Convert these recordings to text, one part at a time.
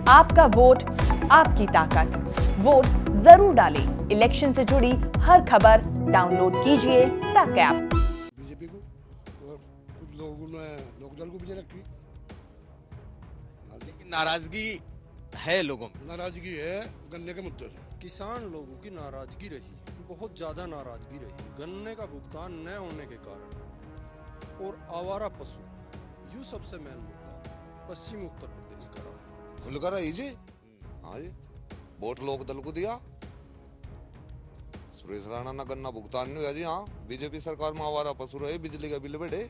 आपका वोट आपकी ताकत। वोट जरूर डालें। इलेक्शन से जुड़ी हर खबर डाउनलोड कीजिए तक ऐप। बीजेपी को और कुछ लोगों ने लोकदल को भी रखी। लेकिन नाराजगी है लोगों में। नाराजगी है गन्ने के मुद्दे से। किसान लोगों की नाराजगी रही, बहुत ज्यादा नाराजगी रही गन्ने का भुगतान न होने के कारण, और आवारा पशु, यू सबसे मेन मुद्दा पश्चिमी उत्तर प्रदेश का रहा। खुलकर आई जी। हाँ जी, वोट लोक दल को दिया। सुरेश राणा ना गन्ना भुगतान नहीं हुआ जी। हाँ, बीजेपी सरकार में आवारा पशु रहे, बिजली का बिल बढ़े,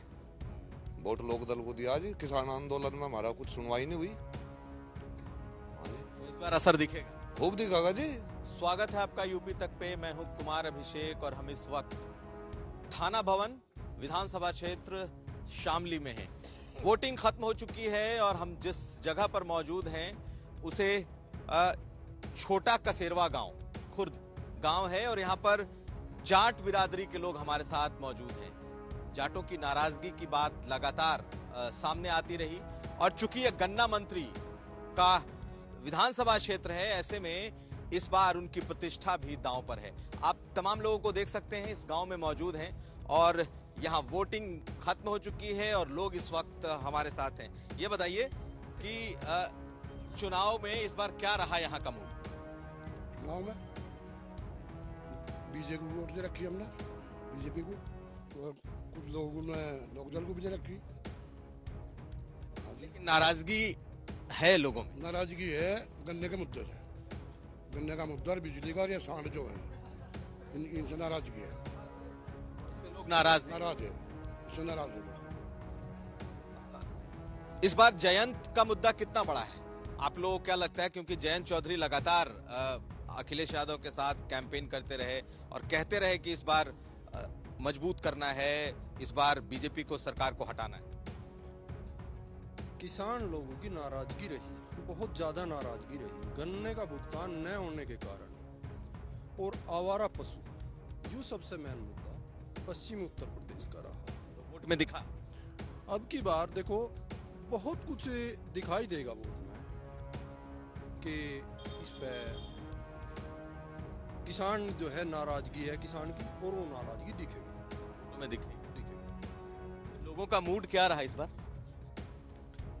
वोट लोक दल को दिया जी। किसान आंदोलन में हमारा कुछ सुनवाई नहीं हुई। तो इस बार असर दिखेगा, खूब दिखागा जी। स्वागत है आपका यूपी तक पे। मैं हूं कुमार अभिषेक और हम इस वक्त थाना भवन विधानसभा क्षेत्र शामली में हैं। वोटिंग खत्म हो चुकी है और हम जिस जगह पर मौजूद हैं उसे छोटा कसेरवा गांव, खुर्द गांव है, और यहां पर जाट बिरादरी के लोग हमारे साथ मौजूद हैं। जाटों की नाराजगी की बात लगातार सामने आती रही, और चूंकि ये गन्ना मंत्री का विधानसभा क्षेत्र है, ऐसे में इस बार उनकी प्रतिष्ठा भी दांव पर है। आप तमाम लोगों को देख सकते हैं, इस गांव में मौजूद हैं और यहां वोटिंग खत्म हो चुकी है और लोग इस वक्त हमारे साथ हैं। ये बताइए कि चुनाव में इस बार क्या रहा यहां का मूड? चुनाव में बीजेपी को वोट से रखी हमने, बीजेपी को, और कुछ लोगों ने लोकदल को भी रखी। लेकिन नाराजगी है लोगों में। नाराजगी है गन्ने के मुद्दे से। गन्ने का मुद्दा और बिजली का और ये सांड जो है, इनसे नाराजगी है। इससे लोग नाराज हैं। नाराज है, इससे नाराज है। इस बार जयंत का मुद्दा कितना बड़ा है, आप लोगों को क्या लगता है? क्योंकि जयंत चौधरी लगातार अखिलेश यादव के साथ कैंपेन करते रहे और कहते रहे कि इस बार मजबूत करना है, इस बार बीजेपी को, सरकार को हटाना है। किसान लोगों की नाराजगी रही, बहुत ज्यादा नाराजगी रही गन्ने का भुगतान न होने के कारण, और आवारा पशु, यू सबसे मेन मुद्दा पश्चिमी उत्तर प्रदेश का रहा। वोट में दिखा। अब की बार देखो बहुत कुछ दिखाई देगा वोट में कि इस पे किसान जो है, नाराजगी है किसान की, और वो नाराजगी दिखेगी। वोट में दिखेगी। लोगों का मूड क्या रहा इस बार?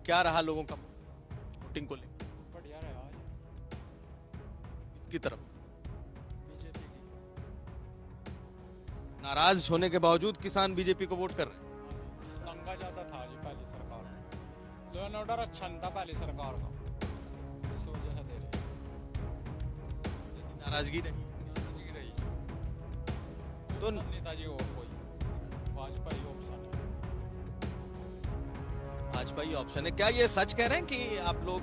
क्या रहा लोगों का वोटिंग को लेकर? बढ़िया रहा आज। किसकी तरफ? बीजेपी की। नाराज होने के बावजूद किसान बीजेपी को वोट कर रहे हैं। दंगा ज्यादा था जी पहली सरकार में, लॉ एंड ऑर्डर अच्छा नहीं था पहली सरकार का, इस वजह से दे रहे। लेकिन नाराजगी रही तो नेताजी और कोई भाजपा ही ऑप्शन है। भाजपा ही ऑप्शन है। क्या ये सच कह रहे हैं कि आप लोग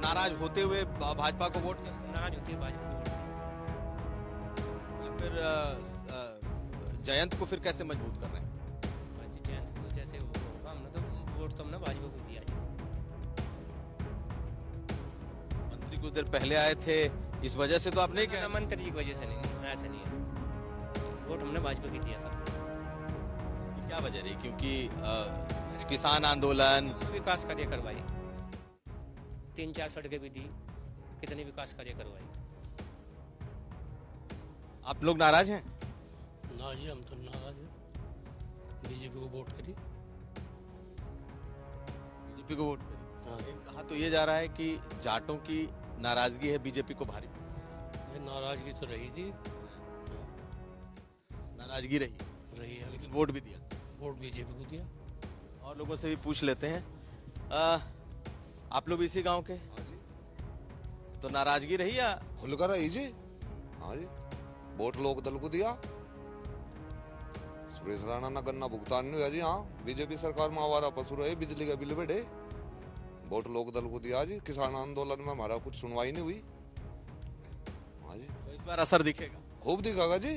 नाराज होते हुए भाजपा को वोट करते हैं? नाराज होती है भाजपा को। या फिर जयंत को फिर कैसे मजबूत कर रहे हैं? जयंत को तो जैसे होगा, हमने तो वोट तो हमने भाजपा को दिया है। मंत्री कुछ देर पहले आए थे, इस वजह से तो आप नहीं कह। मंत्री जी की वजह से नहीं, ऐसा नहीं है, वोट हमने भाजपा को दिया सब। इसकी क्या वजह रही? क्योंकि किसान आंदोलन, विकास कार्य करवाए, 3-4 सड़कें भी दी, कितने विकास कार्य करवाए। आप लोग नाराज हैं? ना जी, हम तो नाराज हैं। बीजेपी को वोट करी। बीजेपी को वोट करें। हाँ। कहा तो ये जा रहा है कि जाटों की नाराजगी है बीजेपी को भारी। ये नाराजगी तो रही थी, नाराजगी रही है, लेकिन वोट भी दिया। वोट बीजेपी को दिया। और लोगों से भी पूछ लेते हैं। आप लोग इसी गांव के? हाँ जी, तो नाराजगी रही या? खुलकर आई जी। हाँ जी, वोट लोक दल को दिया। सुरेश राणा ना गन्ना भुगतान नहीं हुआ जी। हाँ, बीजेपी सरकार में आवारा पशु रहे, बिजली का बिल बढ़े, वोट लोक दल को दिया जी। किसान आंदोलन में हमारा कुछ सुनवाई नहीं हुई। हाँ जी, तो इस बार असर दिखेगा, खूब दिखागा जी।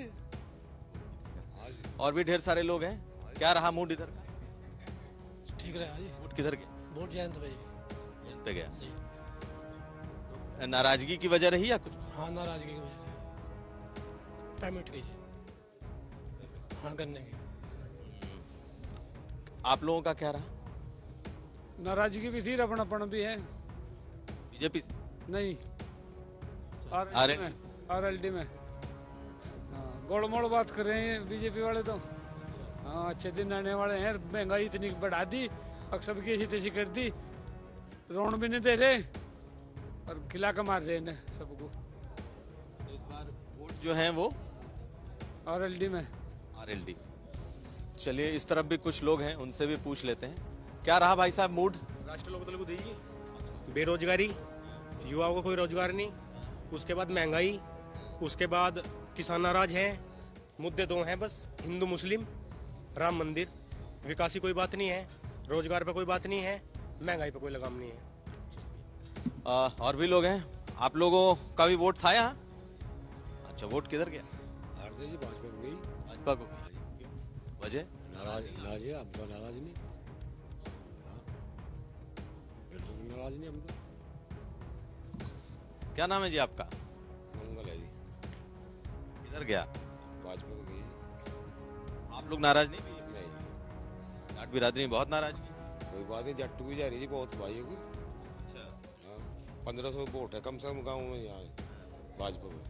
और भी ढेर सारे लोग हैं। क्या रहा मूड इधर का? ठीक रहा जी। वोट किधर गया? वोट जयंत भाई जयंत पे गया जी। तो नाराजगी की वजह रही या कुछ? हाँ, नाराजगी की वजह से पेमेंट कीजिए। हाँ, गन्ने की। आप लोगों का क्या रहा? नाराजगी भी थी, रपड़पन भी है। बीजेपी से? नहीं RLD में, RLD में। हाँ, गोलमोल बात कर रहे हैं बीजेपी वाले तो। हाँ, अच्छे दिन आने वाले हैं। महंगाई इतनी बढ़ा दी, अब सबकी ऐसी तैसी कर दी, रोन भी नहीं दे रहे और खिला के मार रहे हैं सबको। इस बार वोट जो है वो RLD में। RLD। चलिए इस तरफ भी कुछ लोग हैं, उनसे भी पूछ लेते हैं। क्या रहा भाई साहब मूड? राष्ट्र लोकदल को दीजिए। बेरोजगारी, युवाओं को कोई रोजगार नहीं, उसके बाद महंगाई, उसके बाद किसान नाराज हैं। मुद्दे दो हैं बस, हिंदू मुस्लिम, राम मंदिर। विकास की कोई बात नहीं है, रोजगार पे कोई बात नहीं है, महंगाई पे कोई लगाम नहीं है। और भी लोग हैं। आप लोगों का भी वोट था यहाँ? अच्छा, वोट किधर गया? भारतीय जी भाजपा को गई। भाजपा को। वजह? नाराज है, हम तो नाराज नहीं। बिल्कुल नाराज नहीं हम तो। क्या नाम है जी आपका? मंगल है जी, किधर गया? भाजपा को गई। आप लोग नाराज नहीं? नहीं, जाट बिरादरी में बहुत नाराजगी। कोई बात नहीं, जट्टू भी जा रही जी बहुत भाई को। अच्छा, 1500 वोट है कम से कम गाँव में यहाँ भाजपा में।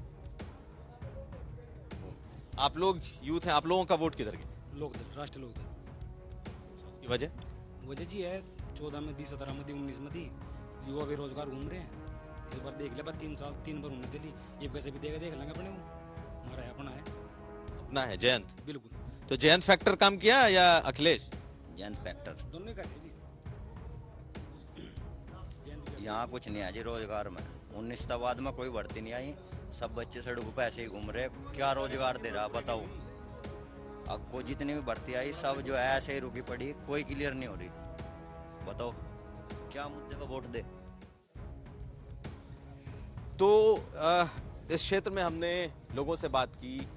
आप लोग यूथ हैं, आप लोगों का वोट किधर गया? लोकदल, राष्ट्रीय लोकदल। उसकी वजह? वजह जी है 14 में दी, 17 में दी, 19 में दी, युवा बेरोजगार घूम रहे हैं। इस बार देख ले, बस 3 साल 3 बार उन्होंने दिली, ये कैसे भी देख लेंगे अपने को। हमारा है, अपना है, अपना है जयंत। बिल्कुल। तो जयंत फैक्टर काम किया या अखिलेश? जयंत फैक्टर। दोनों ही कर रहे जी। यहाँ कुछ नहीं है जी रोजगार में। 19 बाद में कोई भर्ती नहीं आई, सब बच्चे सड़कों पे ऐसे ही घूम रहे। क्या रोजगार दे रहा बताओ? अब को जितनी भी भर्ती आई सब जो है ऐसे ही रुकी पड़ी, कोई क्लियर नहीं हो रही। बताओ क्या मुद्दे पर वोट दे? तो इस क्षेत्र में हमने लोगों से बात की,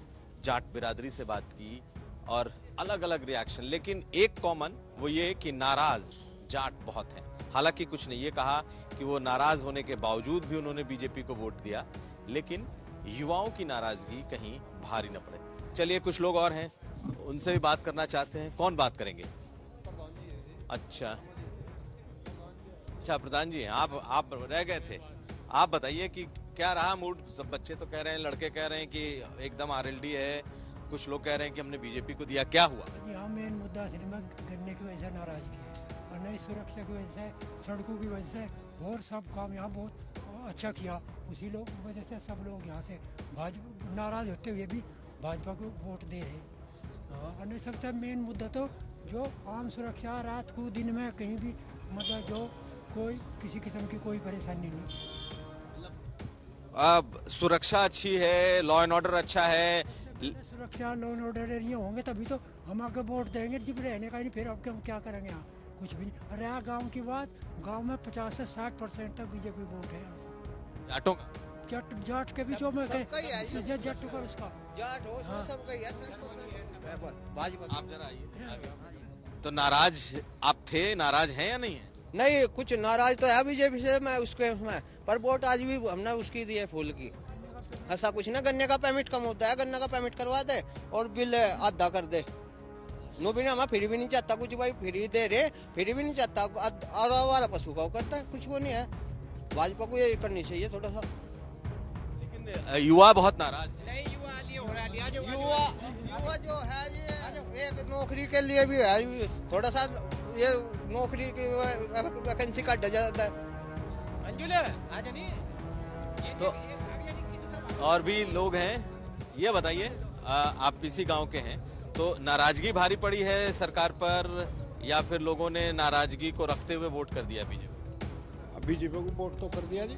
जाट बिरादरी से बात की और अलग अलग रिएक्शन, लेकिन एक कॉमन वो ये कि नाराज जाट बहुत हैं। हालांकि कुछ नहीं, ये कहा कि वो नाराज होने के बावजूद भी उन्होंने बीजेपी को वोट दिया, लेकिन युवाओं की नाराजगी कहीं भारी न पड़े। चलिए कुछ लोग और हैं, उनसे भी बात करना चाहते हैं। कौन बात करेंगे? अच्छा, प्रधान जी हैं आप रह गए थे। आप बताइए कि क्या रहा मूड? सब बच्चे तो कह रहे हैं, लड़के कह रहे हैं कि एकदम RLD है, कुछ लोग कह रहे हैं कि हमने बीजेपी को दिया। क्या हुआ? जी हाँ, मेन मुद्दा असल में गन्ने की वजह से नाराजगी है और नई सुरक्षा की वजह से, सड़कों की वजह से और सब काम यहाँ बहुत अच्छा किया। उसी लोग वजह से सब लोग यहाँ से भाजपा नाराज होते हुए भी भाजपा को वोट दे रहे हैं। और नहीं, सबसे मेन मुद्दा तो जो आम सुरक्षा, रात को दिन में कहीं भी मतलब जो कोई किसी किस्म की कोई परेशानी नहीं। अब सुरक्षा अच्छी है, लॉ एंड ऑर्डर अच्छा है। सुरक्षा लॉ एंड ऑर्डर ये होंगे तभी तो हम आगे वोट देंगे। जब रहने का नहीं, फिर अब हम क्या करेंगे? यहाँ कुछ भी नहीं। रहा गांव की बात, गांव में 50 से 60% तक बीजेपी वोट है। जाटों जाट के बीचों में जट का उसका जाट हो हाँ। सब का भाजपा। आप जरा आइए। तो नाराज आप थे, नाराज हैं या नहीं है? नहीं, कुछ नाराज तो है बीजेपी से, मैं उसके में, पर वोट आज भी हमने उसकी दी है, फूल की। ऐसा कुछ ना, गन्ने का पेमेंट कम होता है, गन्ने का पेमेंट करवा दे और बिल आधा कर दे। नो भी ना, हमें फ्री भी नहीं चाहता कुछ भाई, फ्री दे रहे, फ्री भी नहीं चाहता। आवारा पशु का करता है, कुछ वो नहीं है। भाजपा को ये करनी चाहिए थोड़ा सा। लेकिन युवा बहुत नाराज है। युवा जो है ये एक नौकरी के लिए भी है, थोड़ा सा ये नौकरी की वैकेंसी काटा जाता है। तो और भी लोग हैं, ये बताइए, आप इसी गांव के हैं, तो नाराजगी भारी पड़ी है सरकार पर या फिर लोगों ने नाराजगी को रखते हुए वोट कर दिया बीजेपी? बीजेपी को वोट तो कर दिया जी।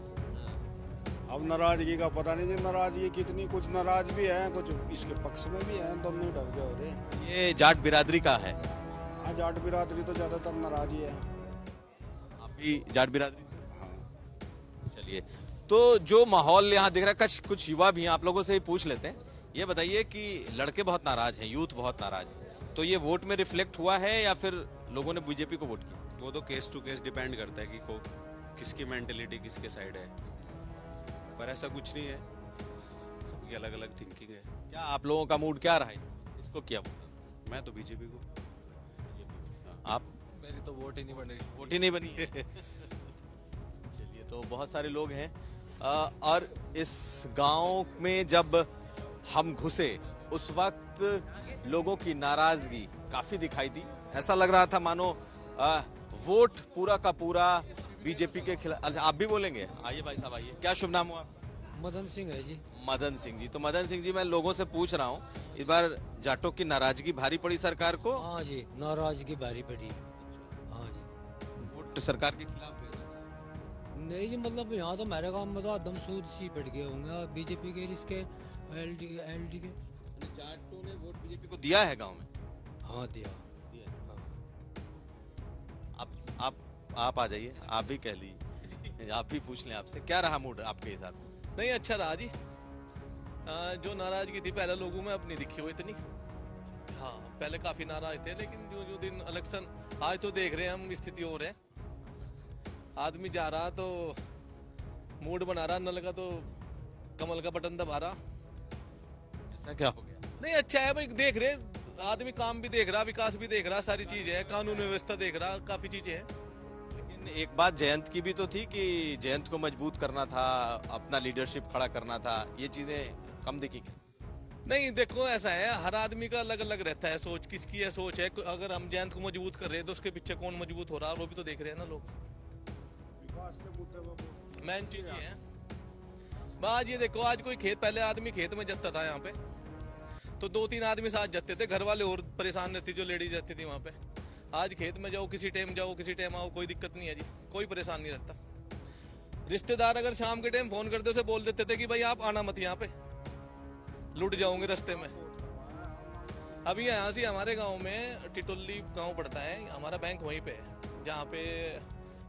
अब नाराजगी का पता नहीं जी, नाराजगी कितनी, कुछ नाराज भी है, कुछ इसके पक्ष में भी है, दोनों ही डब हो रहे हैं। ये जाट बिरादरी का है? हाँ, जाट बिरादरी तो ज्यादातर नाराज ही है। आप भी जाट बिरादरी से? हाँ। चलिए, तो जो माहौल यहाँ दिख रहा है, कुछ युवा भी हैं, आप लोगों से ही पूछ लेते हैं। ये बताइए कि लड़के बहुत नाराज हैं, यूथ बहुत नाराज है, तो ये वोट में रिफ्लेक्ट हुआ है या फिर लोगों ने बीजेपी को वोट किया? वो तो केस टू केस डिपेंड करता है कि किसकी मेंटेलिटी किसके साइड है, पर ऐसा कुछ नहीं है, सबकी अलग अलग थिंकिंग है। क्या आप लोगों का मूड क्या रहा है? इसको क्या वोट? मैं तो बीजेपी को। आप? मेरी तो वोट ही नहीं बन रही। वोट ही नहीं बनी है। चलिए, तो बहुत सारे लोग हैं और इस गांव में जब हम घुसे उस वक्त लोगों की नाराजगी काफी दिखाई दी। ऐसा लग रहा था मानो वोट पूरा का पूरा बीजेपी के खिलाफ। अच्छा, आप भी बोलेंगे? आइए भाई साहब आइए। क्या शुभ नाम हुआ आपका? मदन सिंह है जी। मदन सिंह जी। तो मदन सिंह जी, मैं लोगों से पूछ रहा हूँ, इस बार जाटों की नाराजगी भारी पड़ी सरकार को? हाँ जी, नाराजगी भारी पड़ी। हाँ जी, वोट सरकार के खिलाफ नहीं जी, मतलब यहाँ तो मेरे गांव में तो आदम सूद सी पड़ गए होंगे बीजेपी के, इसके एलडी के। जाटों ने वोट बीजेपी को दिया है गांव में? हाँ दिया। आप आ जाइए, आप भी कह लीजिए, आप भी पूछ लें आपसे, क्या रहा मूड आपके हिसाब से? नहीं, अच्छा रहा जी। जो नाराजगी थी पहले लोगों में, अब नहीं दिखी हो इतनी। हाँ, पहले काफी नाराज थे, लेकिन जो दिन इलेक्शन, आज तो देख रहे हैं हम स्थिति हो रहे हैं। आदमी जा रहा तो मूड बना रहा, नल का तो कमल का बटन दबा रहा। ऐसा क्या हो गया? नहीं, अच्छा है भाई, देख रहे आदमी, काम भी देख रहा, विकास भी देख रहा, सारी चीजें है, कानून व्यवस्था देख रहा, काफी चीजें हैं। लेकिन एक बात जयंत की भी तो थी कि जयंत को मजबूत करना था, अपना लीडरशिप खड़ा करना था, ये चीजें कम दिखी क्या? नहीं, देखो ऐसा है, हर आदमी का अलग अलग रहता है सोच, किसकी है सोच है। अगर हम जयंत को मजबूत कर रहे हैं तो उसके पीछे कौन मजबूत हो रहा है, वो भी तो देख रहे हैं ना लोग। मेन चीज ये है। आज ये देखो, आज कोई खेत, पहले आदमी खेत में जाता था यहाँ पे तो 2-3 आदमी साथ जाते थे, घर वाले और परेशान रहती, जो लेडीज रहती थी वहाँ पे। आज खेत में जाओ, किसी टाइम जाओ, किसी टाइम आओ, कोई दिक्कत नहीं है जी, कोई परेशान नहीं रहता। रिश्तेदार अगर शाम के टाइम फोन करते उसे बोल देते थे कि भाई आप आना मत यहाँ पे, लुट जाओगे रास्ते में। अभी यहाँ से हमारे गांव में टिटोली गांव पड़ता है, हमारा बैंक वहीं पे है, जहाँ पे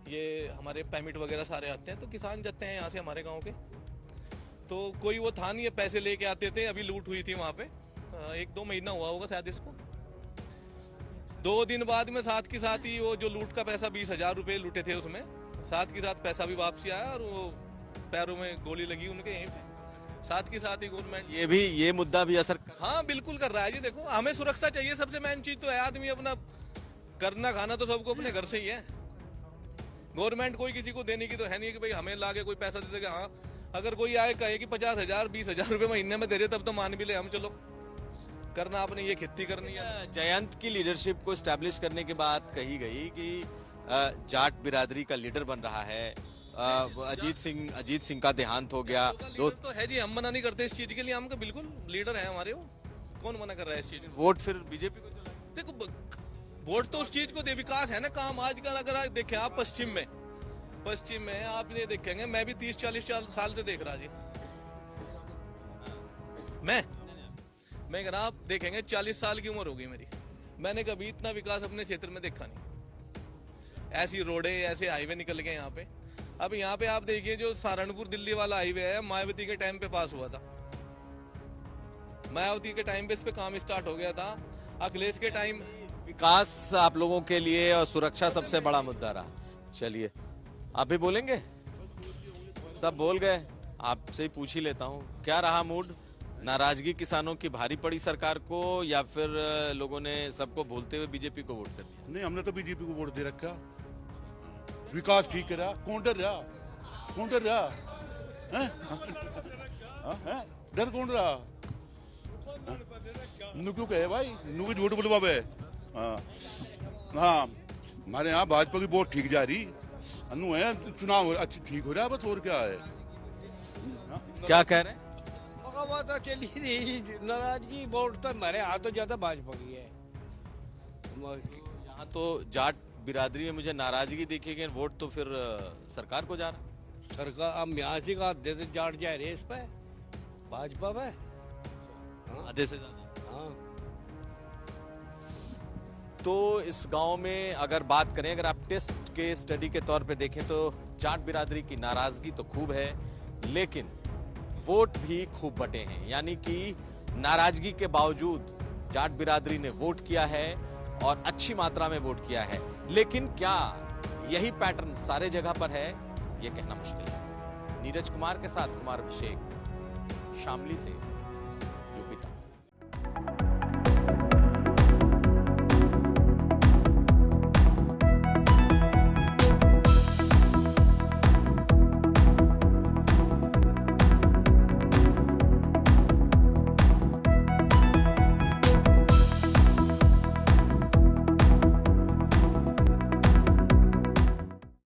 ये हमारे परमिट वगैरह सारे आते हैं। तो किसान जाते हैं यहाँ से हमारे गांव के, तो कोई वो था नहीं, पैसे लेके आते थे। अभी लूट हुई थी वहाँ पे, 1-2 महीना हुआ होगा शायद इसको। 2 दिन बाद में साथ के साथ ही वो जो लूट का पैसा 20,000 रुपये लूटे थे, उसमें साथ के साथ पैसा भी वापसी आया और वो पैरों में गोली लगी उनके यहीं पे। साथ के साथ ही गवर्नमेंट ये मुद्दा भी असर हाँ बिल्कुल कर रहा है जी। देखो, हमें सुरक्षा चाहिए, सबसे मेन चीज तो है। आदमी अपना करना खाना तो सबको अपने घर से ही है। गवर्नमेंट कोई किसी को देने की तो है नहीं कि भाई हमें लाके कोई पैसा दे देगा। हाँ, अगर कोई आए कहे कि 50,000 20,000 रुपये महीने में दे रहे, तब तो मान भी ले हम, चलो करना आपने, ये खेती करनी है। जयंत की लीडरशिप को एस्टैब्लिश करने के बाद कही गई कि जाट बिरादरी का लीडर बन रहा है। अजीत सिंह का देहांत हो गया। तो है जी, हम मना नहीं करते इस चीज के लिए, हम बिल्कुल लीडर है हमारे, वो कौन मना कर रहा है इस चीज। वोट फिर बीजेपी को चला। देखो, वोट तो उस चीज को दे, विकास है ना, काम। आजकल अगर आप देखें, आप पश्चिम में आप ये देखेंगे, मैं भी 30-40 साल से देख रहा जी। मैं कह रहा, आप देखेंगे 40 साल की उम्र होगी मेरी, मैंने कभी इतना विकास अपने क्षेत्र में देखा नहीं। ऐसी रोडे, ऐसे हाईवे निकल गए यहाँ पे। अब यहाँ पे आप देखिए, जो सहारनपुर दिल्ली वाला हाईवे है, मायावती के टाइम पे पास हुआ था। मायावती के टाइम पे इस पे काम स्टार्ट हो गया था। अखिलेश के टाइम विकास आप लोगों के लिए और सुरक्षा सबसे बड़ा मुद्दा रहा। चलिए, आप भी बोलेंगे? सब बोल गए, आपसे ही पूछ ही लेता हूँ, क्या रहा मूड? नाराजगी किसानों की भारी पड़ी सरकार को, या फिर लोगों ने सबको भूलते हुए बीजेपी को वोट कर दिया? नहीं, हमने तो बीजेपी को वोट दे रखा। विकास ठीक है रहा, कौन डर रहा? डर कौन रहा? नु क्यों कहे भाई, नु की झूठ बुलवावे। हाँ, हमारे यहाँ भाजपा की वोट ठीक जा रही, अनु है, चुनाव अच्छी ठीक हो रहा है, बस और क्या है। क्या कह रहे हैं? बात तो चली थी, नाराजगी वोट तो हमारे यहाँ तो ज्यादा भाजपा की है। यहाँ तो जाट बिरादरी में मुझे नाराजगी देखी, कि वोट तो फिर सरकार को जा रहा। सरकार हम यहाँ से का देते, जाट जा रहे इस पे, भाजपा पे आधे से ज्यादा। हाँ, तो इस गांव में अगर बात करें, अगर आप टेस्ट के स्टडी के तौर पे देखें, तो जाट बिरादरी की नाराजगी तो खूब है, लेकिन वोट भी खूब बटे हैं। यानी कि नाराजगी के बावजूद जाट बिरादरी ने वोट किया है और अच्छी मात्रा में वोट किया है। लेकिन क्या यही पैटर्न सारे जगह पर है, यह कहना मुश्किल है। नीरज कुमार के साथ कुमार अभिषेक, शामली से।